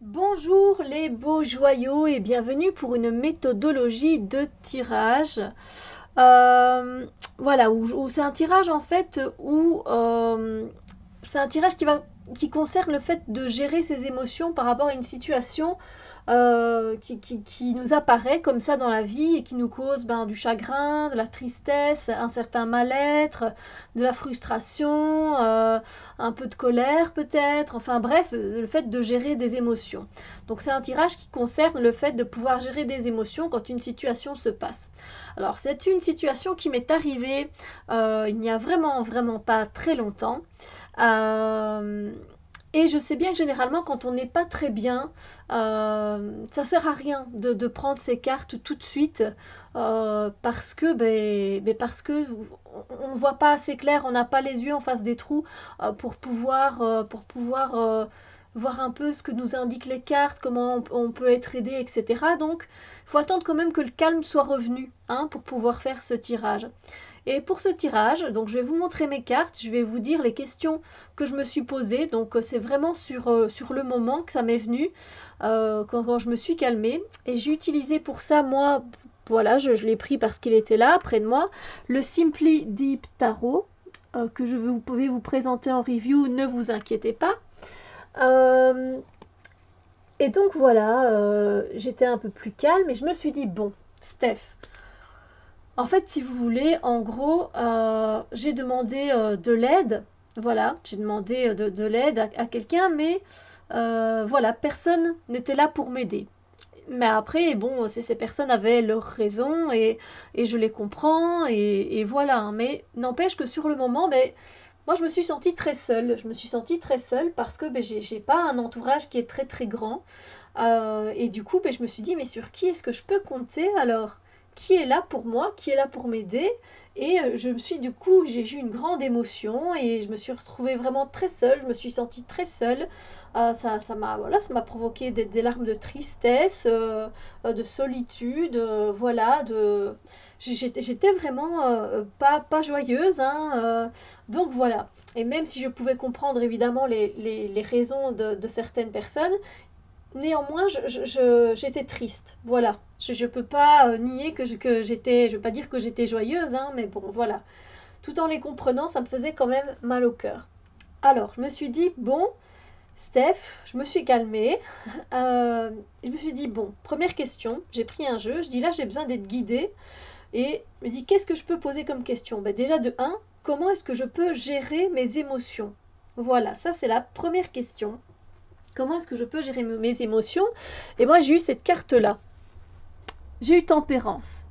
Bonjour les beaux joyaux et bienvenue pour une méthodologie de tirage. Euh, voilà, où c'est un tirage en fait où c'est un tirage qui concerne le fait de gérer ses émotions par rapport à une situation qui nous apparaît comme ça dans la vie et qui nous cause du chagrin, de la tristesse, un certain mal-être, de la frustration, un peu de colère peut-être, enfin bref, le fait de gérer des émotions. Donc c'est un tirage qui concerne le fait de pouvoir gérer des émotions quand une situation se passe. Alors c'est une situation qui m'est arrivée il n'y a vraiment pas très longtemps. Euh, et je sais bien que généralement, quand on n'est pas très bien, ça sert à rien de prendre ces cartes tout de suite parce que on ne voit pas assez clair, on n'a pas les yeux en face des trous pour pouvoir voir un peu ce que nous indiquent les cartes, comment on peut être aidé, etc. Donc, il faut attendre quand même que le calme soit revenu hein, pour pouvoir faire ce tirage. Et pour ce tirage, donc je vais vous montrer mes cartes, je vais vous dire les questions que je me suis posées. Donc c'est vraiment sur le moment que ça m'est venu, quand je me suis calmée. Et j'ai utilisé pour ça, moi, voilà, je l'ai pris parce qu'il était là, près de moi, le Simply Deep Tarot, que vous pouvez vous présenter en review, ne vous inquiétez pas. Euh, et donc voilà, j'étais un peu plus calme et je me suis dit, bon, Steph, en fait, si vous voulez, en gros, j'ai demandé de l'aide. Voilà, j'ai demandé de l'aide à quelqu'un, mais voilà, personne n'était là pour m'aider. Mais après, bon, ces personnes avaient leurs raisons et je les comprends et voilà. Hein. Mais n'empêche que sur le moment, ben, moi, je me suis sentie très seule. Je me suis sentie très seule parce que ben, j'ai pas un entourage qui est très grand. Et du coup, ben, je me suis dit, mais sur qui est-ce que je peux compter alors? Qui est là pour moi? Qui est là pour m'aider? Et je me suis du coup, j'ai eu une grande émotion et je me suis retrouvée vraiment très seule. Je me suis sentie très seule. Ça m'a voilà, ça m'a provoqué des larmes de tristesse, de solitude, voilà, j'étais vraiment pas joyeuse, hein, donc voilà. Et même si je pouvais comprendre évidemment les raisons de certaines personnes, néanmoins, j'étais triste. Voilà. Je peux pas nier que j'étais. Je veux pas dire que j'étais joyeuse, hein, mais bon, voilà. Tout en les comprenant, ça me faisait quand même mal au cœur. Alors, je me suis dit, bon, Steph, je me suis calmée. Je me suis dit, bon, première question, j'ai pris un jeu. Je dis là, j'ai besoin d'être guidée. Et je me dis, qu'est-ce que je peux poser comme question? Ben, déjà, de un, comment est-ce que je peux gérer mes émotions? Voilà, ça, c'est la première question. Comment est-ce que je peux gérer mes émotions? Et moi, j'ai eu cette carte-là. J'ai eu tempérance.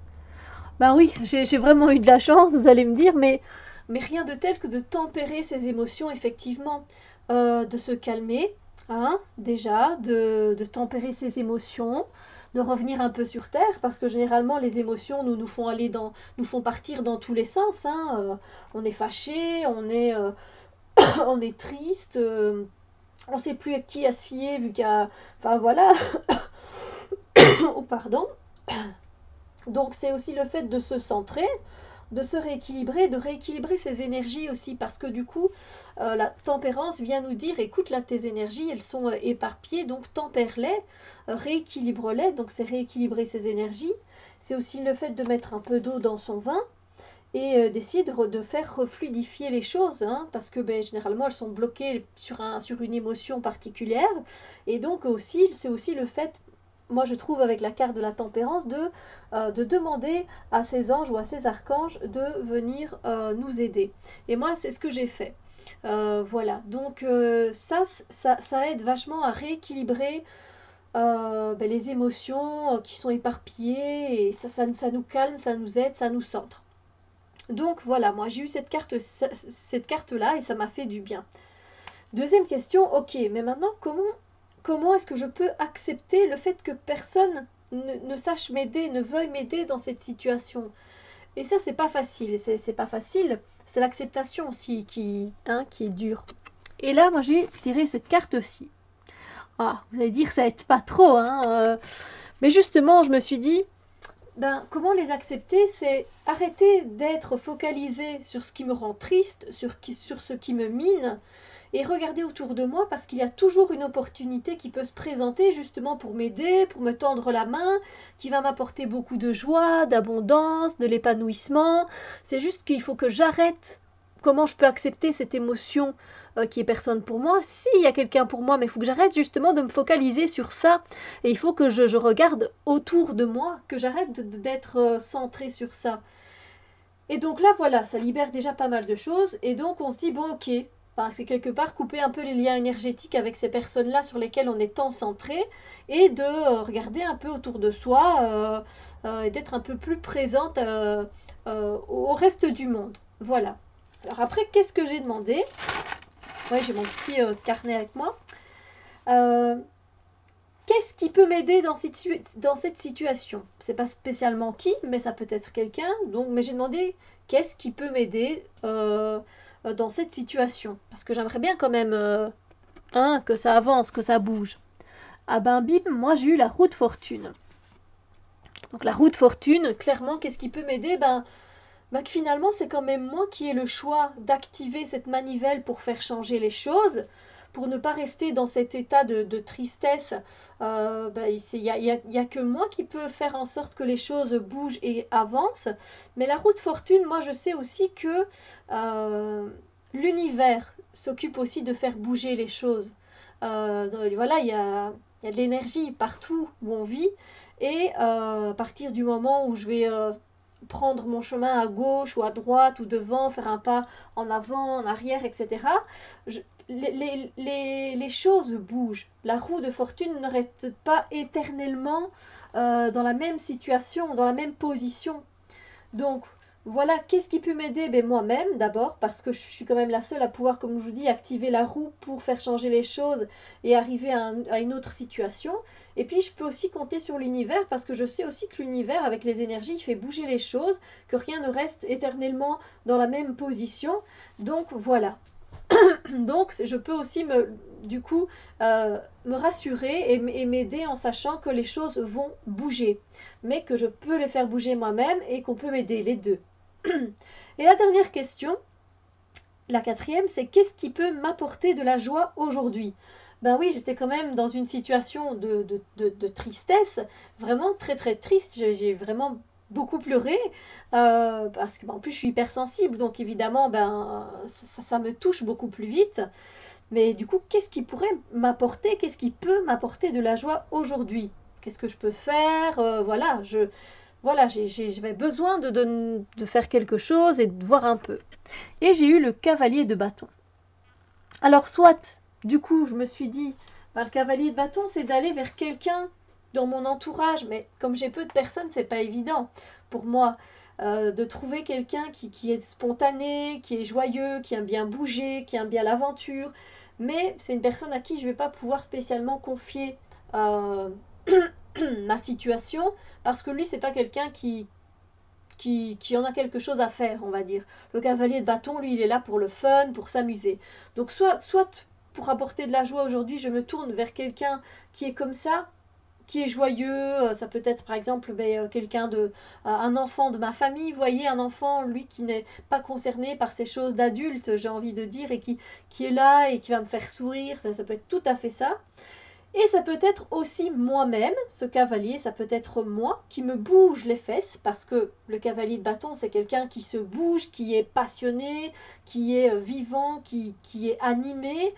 Ben oui, j'ai vraiment eu de la chance, vous allez me dire, mais rien de tel que de tempérer ses émotions, effectivement. De se calmer, hein, déjà, de tempérer ses émotions, de revenir un peu sur terre, parce que généralement, les émotions nous font nous font partir dans tous les sens. Hein, on est fâché, on est triste, on ne sait plus à qui à se fier, vu qu'à. Enfin voilà, oh, pardon. Donc c'est aussi le fait de se centrer, de se rééquilibrer, de rééquilibrer ses énergies aussi, parce que du coup, la tempérance vient nous dire, écoute là, tes énergies, elles sont éparpillées, donc tempère-les, rééquilibre-les, donc c'est rééquilibrer ses énergies. C'est aussi le fait de mettre un peu d'eau dans son vin et d'essayer de faire refluidifier les choses, hein, parce que ben, généralement elles sont bloquées sur une émotion particulière, et donc aussi, c'est aussi le fait moi je trouve avec la carte de la tempérance de demander à ses anges ou à ses archanges de venir nous aider. Et moi c'est ce que j'ai fait. Voilà, donc ça aide vachement à rééquilibrer ben, les émotions qui sont éparpillées et ça nous calme, ça nous aide, ça nous centre. Donc voilà, moi j'ai eu cette carte-là et ça m'a fait du bien. Deuxième question, ok, mais maintenant comment est-ce que je peux accepter le fait que personne ne sache m'aider, ne veuille m'aider dans cette situation? Et ça, c'est pas facile. C'est pas facile. C'est l'acceptation aussi qui est dure. Et là, moi, j'ai tiré cette carte-ci. Ah, vous allez dire, ça aide pas trop, hein. Mais justement, je me suis dit, ben, comment les accepter? C'est arrêter d'être focalisé sur ce qui me rend triste, sur ce qui me mine, et regarder autour de moi parce qu'il y a toujours une opportunité qui peut se présenter justement pour m'aider, pour me tendre la main, qui va m'apporter beaucoup de joie, d'abondance, de l'épanouissement. C'est juste qu'il faut que j'arrête. Comment je peux accepter cette émotion qui est personne pour moi? Si, il y a quelqu'un pour moi, mais il faut que j'arrête justement de me focaliser sur ça. Et il faut que je regarde autour de moi, que j'arrête d'être centrée sur ça. Et donc là, voilà, ça libère déjà pas mal de choses. Et donc on se dit, bon, ok, enfin, c'est quelque part couper un peu les liens énergétiques avec ces personnes-là sur lesquelles on est tant centré et de regarder un peu autour de soi et d'être un peu plus présente au reste du monde. Voilà. Alors après, qu'est-ce que j'ai demandé? Ouais, j'ai mon petit carnet avec moi. Qu'est-ce qui peut m'aider dans cette situation? C'est pas spécialement qui, mais ça peut être quelqu'un. Donc, mais j'ai demandé qu'est-ce qui peut m'aider dans cette situation? Parce que j'aimerais bien quand même que ça avance, que ça bouge. Ah ben bim, moi j'ai eu la roue de fortune. Donc la roue de fortune, clairement, qu'est-ce qui peut m'aider? Que finalement c'est quand même moi qui ai le choix d'activer cette manivelle pour faire changer les choses, pour ne pas rester dans cet état de tristesse. Il n'y a que moi qui peux faire en sorte que les choses bougent et avancent. Mais la roue de fortune, moi je sais aussi que l'univers s'occupe aussi de faire bouger les choses. Voilà, il y a de l'énergie partout où on vit. Et à partir du moment où je vais prendre mon chemin à gauche ou à droite ou devant, faire un pas en avant, en arrière, etc. Les choses bougent. La roue de fortune ne reste pas éternellement dans la même situation, dans la même position. Donc, voilà, qu'est-ce qui peut m'aider? Moi-même, d'abord, parce que je suis quand même la seule à pouvoir, comme je vous dis, activer la roue pour faire changer les choses et arriver à une autre situation. Et puis, je peux aussi compter sur l'univers, parce que je sais aussi que l'univers, avec les énergies, il fait bouger les choses, que rien ne reste éternellement dans la même position. Donc, voilà. Donc, je peux aussi du coup, me rassurer et m'aider en sachant que les choses vont bouger, mais que je peux les faire bouger moi-même et qu'on peut m'aider, les deux. Et la dernière question, la quatrième, c'est qu'est-ce qui peut m'apporter de la joie aujourd'hui? Ben oui, j'étais quand même dans une situation de tristesse, vraiment très très triste. J'ai vraiment beaucoup pleuré parce que en plus je suis hypersensible, donc évidemment ça me touche beaucoup plus vite. Mais du coup, qu'est-ce qui pourrait m'apporter, qu'est-ce qui peut m'apporter de la joie aujourd'hui? Qu'est-ce que je peux faire? Voilà, j'avais besoin de faire quelque chose et de voir un peu. Et j'ai eu le cavalier de bâton. Alors soit, du coup, je me suis dit, le cavalier de bâton, c'est d'aller vers quelqu'un dans mon entourage, mais comme j'ai peu de personnes, c'est pas évident pour moi de trouver quelqu'un qui est spontané, qui est joyeux, qui aime bien bouger, qui aime bien l'aventure, mais c'est une personne à qui je vais pas pouvoir spécialement confier ma situation, parce que lui, c'est pas quelqu'un qui en a quelque chose à faire, on va dire. Le cavalier de bâton, lui, il est là pour le fun, pour s'amuser. Donc soit pour apporter de la joie aujourd'hui, je me tourne vers quelqu'un qui est comme ça, qui est joyeux. Ça peut être par exemple quelqu'un un enfant de ma famille, vous voyez, un enfant, lui, qui n'est pas concerné par ces choses d'adulte, j'ai envie de dire, et qui est là et qui va me faire sourire. Ça peut être tout à fait ça. Et ça peut être aussi moi-même, ce cavalier, ça peut être moi qui me bouge les fesses, parce que le cavalier de bâton, c'est quelqu'un qui se bouge, qui est passionné, qui est vivant, qui est animé,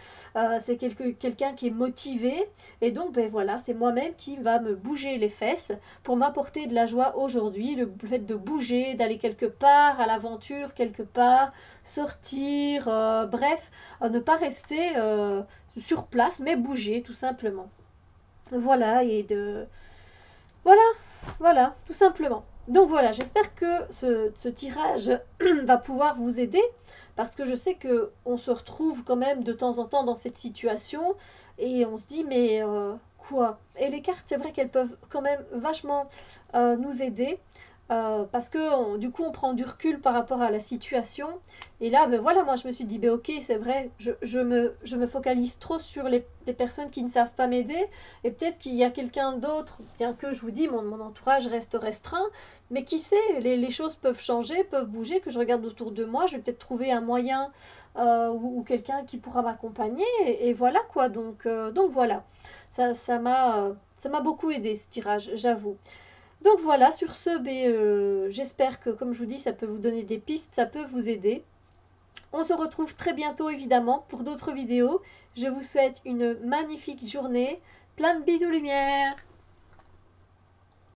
c'est quelqu'un qui est motivé. Et donc, voilà, c'est moi-même qui va me bouger les fesses pour m'apporter de la joie aujourd'hui, le fait de bouger, d'aller quelque part, à l'aventure quelque part, sortir, bref, ne pas rester sur place, mais bouger tout simplement. Voilà, Voilà, voilà, tout simplement. Donc voilà, j'espère que ce tirage va pouvoir vous aider, parce que je sais que on se retrouve quand même de temps en temps dans cette situation, et on se dit, mais quoi? Et les cartes, c'est vrai qu'elles peuvent quand même vachement nous aider. parce que du coup on prend du recul par rapport à la situation. Et là, ben voilà, moi je me suis dit, ben ok, c'est vrai, je me focalise trop sur les personnes qui ne savent pas m'aider, et peut-être qu'il y a quelqu'un d'autre, bien que je vous dis, mon entourage reste restreint, mais qui sait, les choses peuvent changer, peuvent bouger, que je regarde autour de moi, je vais peut-être trouver un moyen ou quelqu'un qui pourra m'accompagner, et voilà quoi, donc voilà, ça m'a beaucoup aidé ce tirage, j'avoue. Donc voilà, sur ce, j'espère que, comme je vous dis, ça peut vous donner des pistes, ça peut vous aider. On se retrouve très bientôt, évidemment, pour d'autres vidéos. Je vous souhaite une magnifique journée. Plein de bisous lumière.